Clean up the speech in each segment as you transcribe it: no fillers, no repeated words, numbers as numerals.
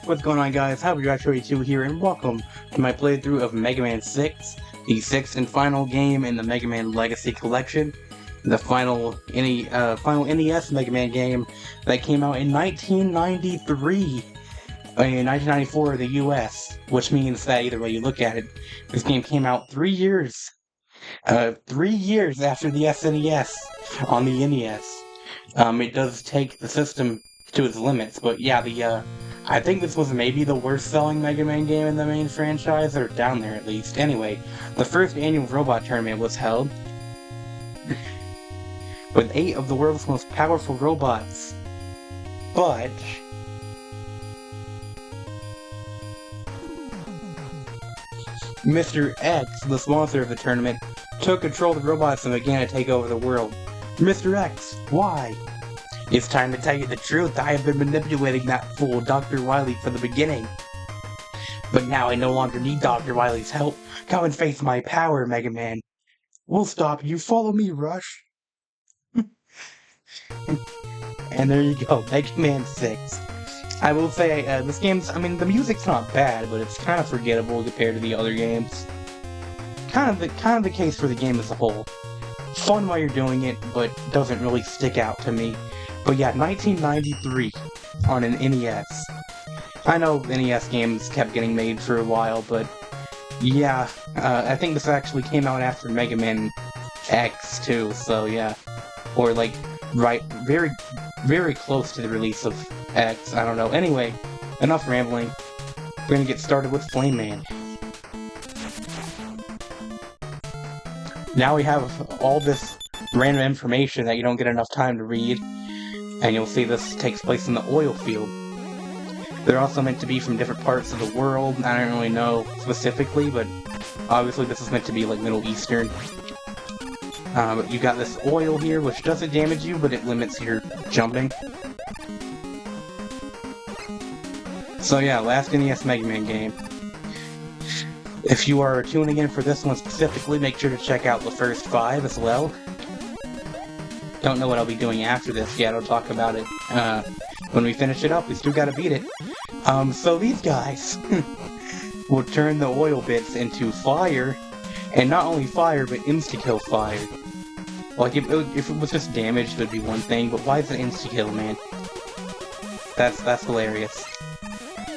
What's going on, guys? Happy32 here, and welcome to my playthrough of Mega Man 6, the sixth and final game in the Mega Man Legacy Collection, the final NES Mega Man game that came out in 1993, in 1994 in the US, which means that either way you look at it, this game came out 3 years after the SNES on the NES. It does take the system to its limits, but yeah, I think this was maybe the worst-selling Mega Man game in the main franchise, or down there at least. Anyway, the first annual robot tournament was held with 8 of the world's most powerful robots. But Mr. X, the sponsor of the tournament, took control of the robots and began to take over the world. Mr. X, why? It's time to tell you the truth. I have been manipulating that fool, Dr. Wily, from the beginning. But now I no longer need Dr. Wily's help. Come and face my power, Mega Man. We'll stop you. Follow me, Rush. And there you go, Mega Man 6. I will say, this game's, the music's not bad, but it's kind of forgettable compared to the other games. Kind of the case for the game as a whole. Fun while you're doing it, but doesn't really stick out to me. But yeah, 1993 on an NES. I know NES games kept getting made for a while, but yeah, I think this actually came out after Mega Man X too, so yeah. Or like, right, very, very close to the release of X, I don't know. Anyway, enough rambling. We're gonna get started with Flame Man. Now we have all this random information that you don't get enough time to read. And you'll see this takes place in the oil field. They're also meant to be from different parts of the world. I don't really know specifically, but obviously this is meant to be like Middle Eastern. But you got this oil here, which doesn't damage you, but it limits your jumping. So yeah, last NES Mega Man game. If you are tuning in for this one specifically, make sure to check out the first 5 as well. Don't know what I'll be doing after this yet, I'll talk about it when we finish it up. We still gotta beat it. So these guys will turn the oil bits into fire, and not only fire, but insta-kill fire. Like, if it was just damage, it would be one thing, but why is it insta-kill, man? That's hilarious.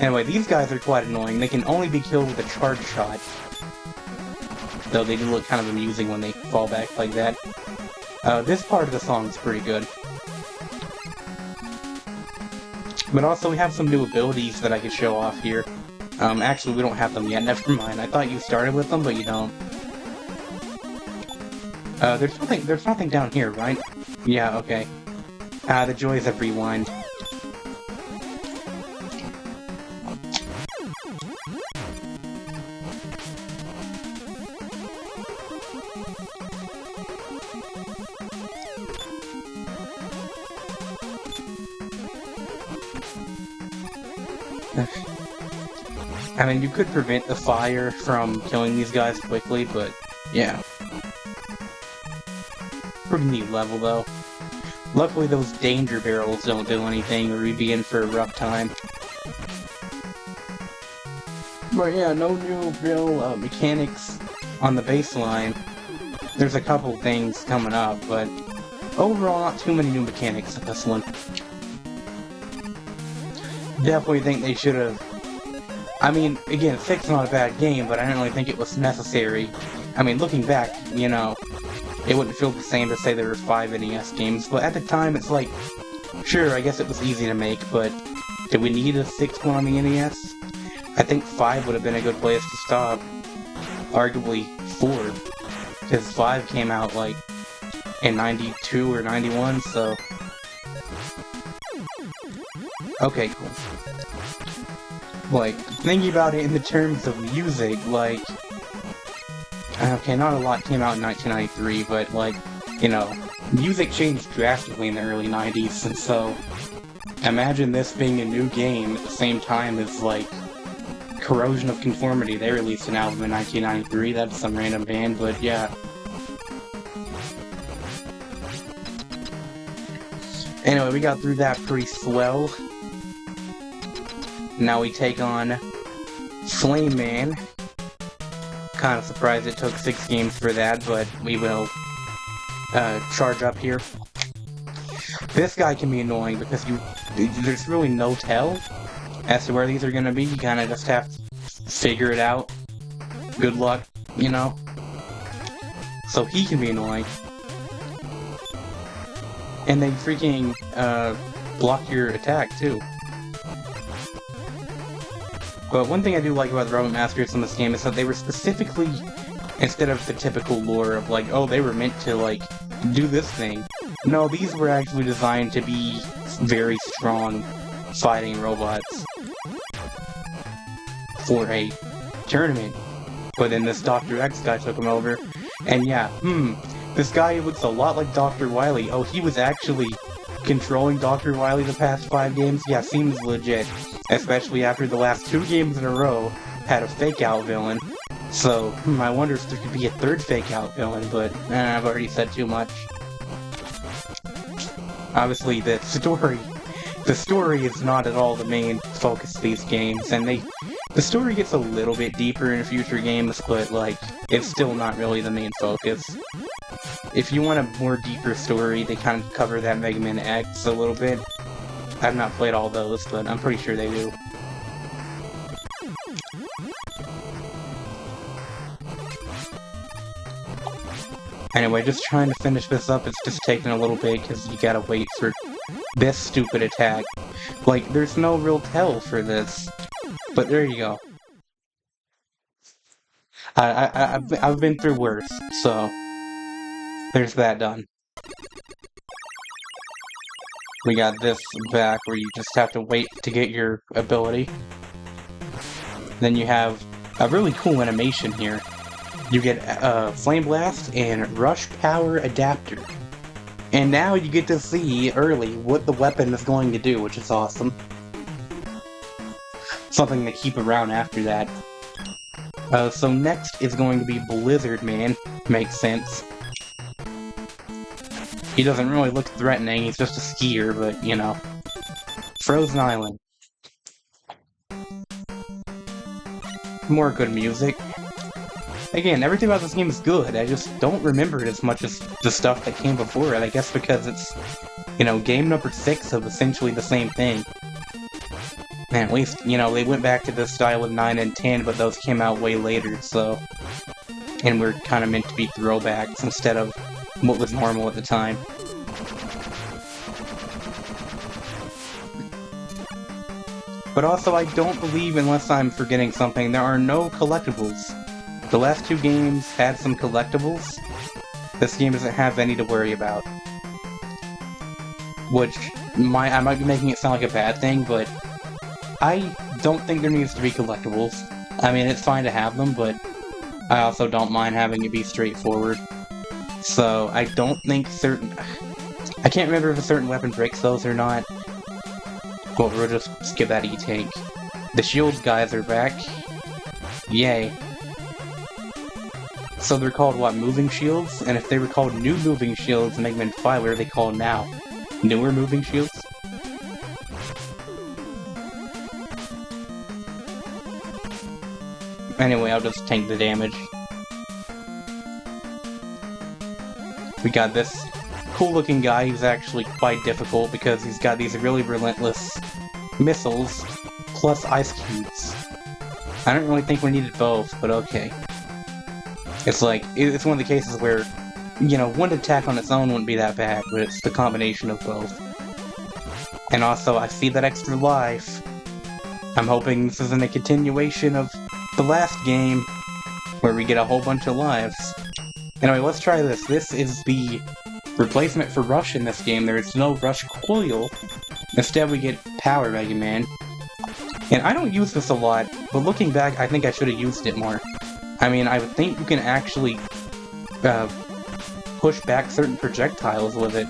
Anyway, these guys are quite annoying. They can only be killed with a charge shot. Though they do look kind of amusing when they fall back like that. This part of the song is pretty good. But also we have some new abilities that I could show off here. Actually we don't have them yet, never mind. I thought you started with them, but you don't. There's nothing down here, right? Yeah, okay. The joys of rewind. You could prevent the fire from killing these guys quickly, but yeah. Pretty neat level, though. Luckily, those danger barrels don't do anything, or we'd be in for a rough time. But yeah, no new real mechanics on the baseline. There's a couple things coming up, but overall, not too many new mechanics in this one. Definitely think they should have... again, 6 is not a bad game, but I don't really think it was necessary. Looking back, it wouldn't feel the same to say there were 5 NES games, but at the time, it's like, sure, I guess it was easy to make, but did we need a 6th one on the NES? I think 5 would have been a good place to stop. Arguably 4, because 5 came out, like, in 92 or 91, so... Okay, cool. Like, thinking about it in the terms of music, like... Okay, not a lot came out in 1993, but, like, music changed drastically in the early 90s, and so... Imagine this being a new game at the same time as, like, Corrosion of Conformity. They released an album in 1993, that's some random band, but yeah. Anyway, we got through that pretty swell. Now we take on Flame Man. Kind of surprised it took 6 games for that, but we will charge up here. This guy can be annoying because there's really no tell as to where these are gonna be. You kind of just have to figure it out. Good luck, you know? So he can be annoying. And they freaking block your attack too. But one thing I do like about the Robot Masters in this game is that they were specifically, instead of the typical lore of like, oh, they were meant to like do this thing. No, these were actually designed to be very strong fighting robots for a tournament. But then this Dr. X guy took him over, and yeah, this guy looks a lot like Dr. Wily. Oh, he was actually controlling Dr. Wily the past 5 games? Yeah, seems legit. Especially after the last 2 games in a row had a fake-out villain. So, I wonder if there could be a 3rd fake-out villain, but I've already said too much. Obviously, the story is not at all the main focus of these games, and the story gets a little bit deeper in future games, but, like, it's still not really the main focus. If you want a more deeper story, they kind of cover that Mega Man X a little bit. I've not played all those, but I'm pretty sure they do. Anyway, just trying to finish this up, it's just taking a little bit, because you gotta wait for this stupid attack. Like, there's no real tell for this. But there you go. I've been through worse, so there's that done. We got this back where you just have to wait to get your ability. Then you have a really cool animation here. You get Flame Blast and Rush Power Adapter. And now you get to see early what the weapon is going to do, which is awesome. Something to keep around after that. So next is going to be Blizzard Man. Makes sense. He doesn't really look threatening, he's just a skier, but, you know. Frozen Island. More good music. Again, everything about this game is good, I just don't remember it as much as the stuff that came before it, I guess because it's, you know, game number 6 of essentially the same thing. Man, at least, you know, they went back to this style with 9 and 10, but those came out way later, so... And we're kind of meant to be throwbacks instead of what was normal at the time. But also, I don't believe, unless I'm forgetting something, there are no collectibles. The last 2 games had some collectibles. This game doesn't have any to worry about. Which, I might be making it sound like a bad thing, but I don't think there needs to be collectibles. I mean, it's fine to have them, but I also don't mind having it be straightforward. So, I don't think I can't remember if a certain weapon breaks those or not. But we'll just skip that E-Tank. The shields guys are back. Yay. So they're called, what, moving shields? And if they were called new moving shields in Mega Man 5, what are they called now? Newer moving shields? Anyway, I'll just tank the damage. We got this cool-looking guy who's actually quite difficult because he's got these really relentless missiles plus ice cubes. I don't really think we needed both, but okay. It's like, it's one of the cases where, you know, one attack on its own wouldn't be that bad, but it's the combination of both. And also, I see that extra life. I'm hoping this isn't a continuation of the last game, where we get a whole bunch of lives. Anyway, let's try this. This is the replacement for Rush in this game. There is no Rush Coil. Instead, we get Power Mega Man. And I don't use this a lot, but looking back, I think I should have used it more. I mean, I would think you can actually push back certain projectiles with it.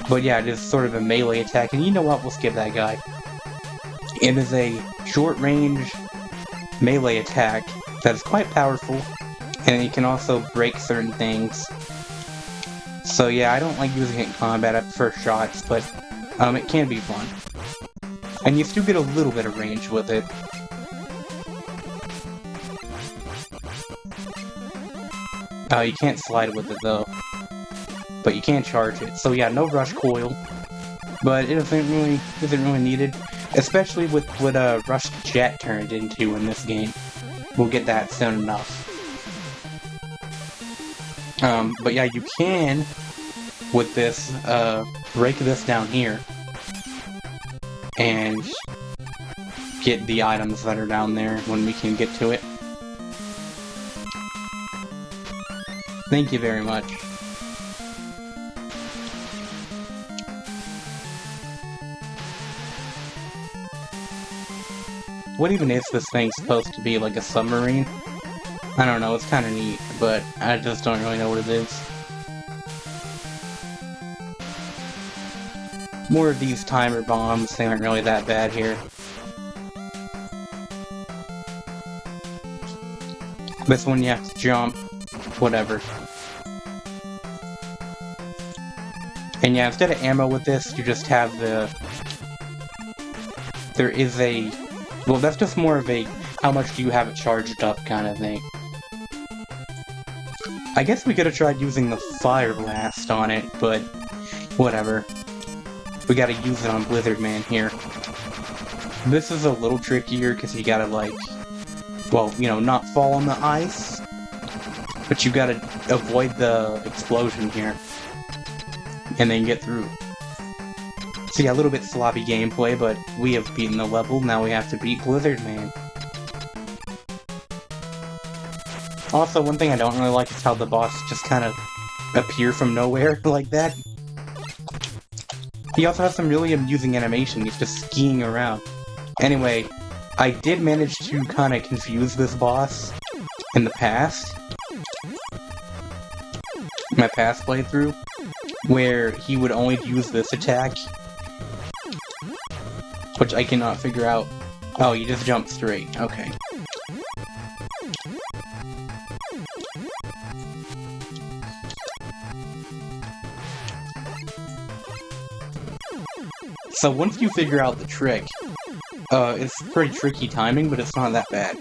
But yeah, it is sort of a melee attack, and you know what? We'll skip that guy. It is a short-range melee attack that is quite powerful, and it can also break certain things. So yeah, I don't like using it in combat, I prefer shots, but it can be fun. And you still get a little bit of range with it. You can't slide with it though. But you can charge it. So yeah, no rush coil. But it isn't really needed. Especially with what Rush Jet turned into in this game. We'll get that soon enough. But yeah, you can, with this, break this down here. And get the items that are down there when we can get to it. Thank you very much. What even is this thing supposed to be, like a submarine? I don't know, it's kinda neat, but I just don't really know what it is. More of these timer bombs, they aren't really that bad here. This one you have to jump, whatever. And yeah, instead of ammo with this, you just have the... There is a... Well, that's just more of a how much do you have it charged up kind of thing. I guess we could have tried using the Fire Blast on it, but whatever. We gotta use it on Blizzard Man here. This is a little trickier because you gotta, like, well, you know, not fall on the ice, but you gotta avoid the explosion here and then get through. So yeah, a little bit sloppy gameplay, but we have beaten the level, now we have to beat Blizzard Man. Also, one thing I don't really like is how the boss just kind of appear from nowhere like that. He also has some really amusing animation, he's just skiing around. Anyway, I did manage to kind of confuse this boss in the past. My past playthrough, where he would only use this attack. Which I cannot figure out. Oh, you just jump straight. Okay. So once you figure out the trick, it's pretty tricky timing, but it's not that bad.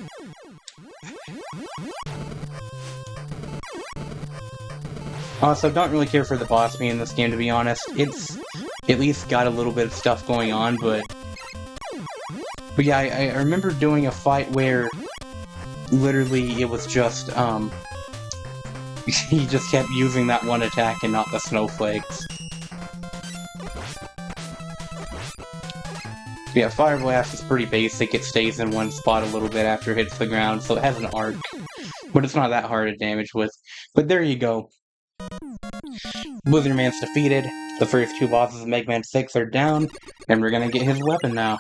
Also, don't really care for the boss being in this game, to be honest. It's at least got a little bit of stuff going on, but yeah, I remember doing a fight where literally it was just, he just kept using that one attack and not the snowflakes. Yeah, Fire Blast is pretty basic, it stays in one spot a little bit after it hits the ground, so it has an arc. But it's not that hard to damage with. But there you go. Blizzard Man's defeated, the first two bosses of Mega Man 6 are down, and we're gonna get his weapon now.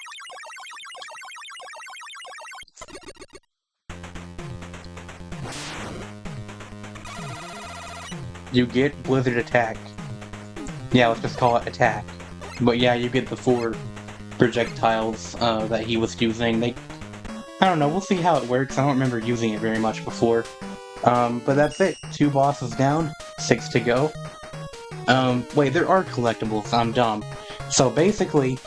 You get Blizzard Attack. Yeah, let's just call it Attack. But yeah, you get the 4 projectiles that he was using. I don't know, we'll see how it works. I don't remember using it very much before. But that's it. 2 bosses down, 6 to go. Wait, there are collectibles. I'm dumb. So basically,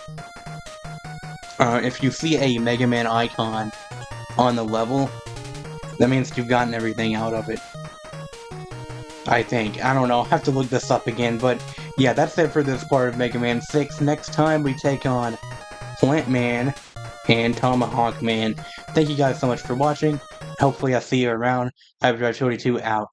if you see a Mega Man icon on the level, that means you've gotten everything out of it. I think. I don't know. I'll have to look this up again, but yeah, that's it for this part of Mega Man 6. Next time we take on Plant Man and Tomahawk Man. Thank you guys so much for watching. Hopefully I'll see you around. Hyperdrive 22 out.